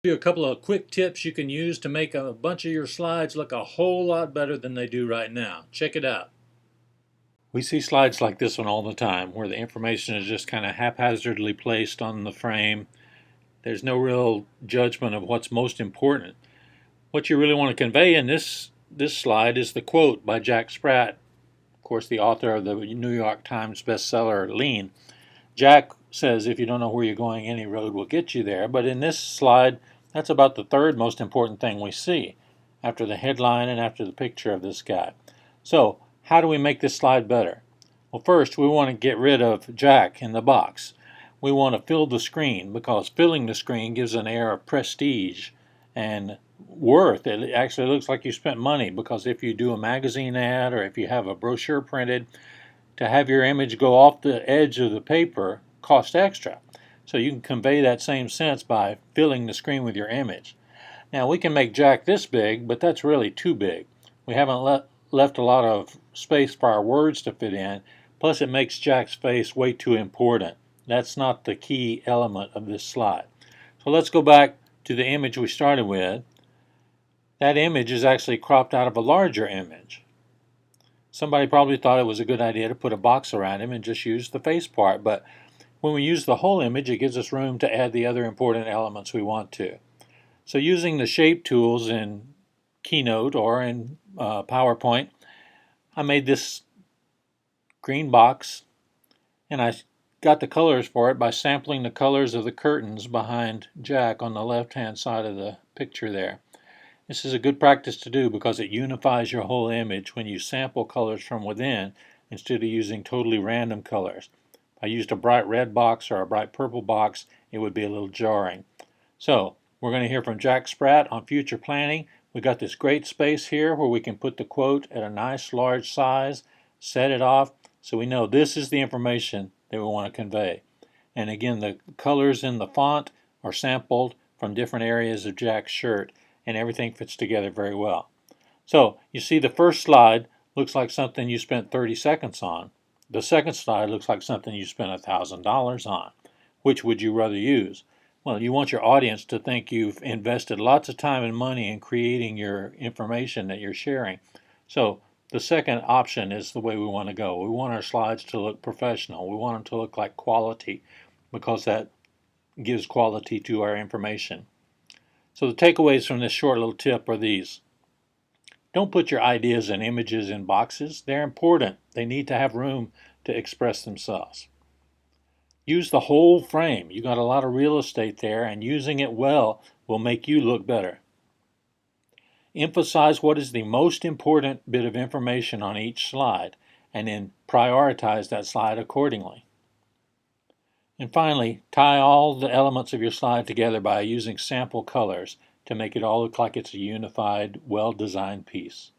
You a couple of quick tips you can use to make a bunch of your slides look a whole lot better than they do right now. Check it out. We see slides like this one all the time where the information is just kind of haphazardly placed on the frame. There's no real judgment of what's most important. What you really want to convey in this slide is the quote by Jack Spratt, of course the author of the New York Times bestseller Lean. Jack says if you don't know where you're going, any road will get you there. But in this slide, that's about the third most important thing we see, after the headline and after the picture of this guy. So how do we make this slide better? Well, first we want to get rid of Jack in the box. We want to fill the screen, because filling the screen gives an air of prestige and worth. It actually looks like you spent money, because if you do a magazine ad or if you have a brochure printed, to have your image go off the edge of the paper costs extra. So you can convey that same sense by filling the screen with your image. Now we can make Jack this big, but that's really too big. We haven't left a lot of space for our words to fit in, plus it makes Jack's face way too important. That's not the key element of this slide. So let's go back to the image we started with. That image is actually cropped out of a larger image. Somebody probably thought it was a good idea to put a box around him and just use the face part, but when we use the whole image, it gives us room to add the other important elements we want to. So using the shape tools in Keynote or in PowerPoint, I made this green box, and I got the colors for it by sampling the colors of the curtains behind Jack on the left-hand side of the picture there. This is a good practice to do because it unifies your whole image when you sample colors from within instead of using totally random colors. If I used a bright red box or a bright purple box, it would be a little jarring. So we're going to hear from Jack Spratt on future planning. We got this great space here where we can put the quote at a nice large size, set it off, so we know this is the information that we want to convey. And again, the colors in the font are sampled from different areas of Jack's shirt, and everything fits together very well. So you see the first slide looks like something you spent 30 seconds on. The second slide looks like something you spent $1,000 on. Which would you rather use? Well, you want your audience to think you've invested lots of time and money in creating your information that you're sharing. So the second option is the way we want to go. We want our slides to look professional. We want them to look like quality, because that gives quality to our information. So the takeaways from this short little tip are these. Don't put your ideas and images in boxes. They're important. They need to have room to express themselves. Use the whole frame. You got a lot of real estate there, and using it well will make you look better. Emphasize what is the most important bit of information on each slide, and then prioritize that slide accordingly. And finally, tie all the elements of your slide together by using sample colors to make it all look like it's a unified, well-designed piece.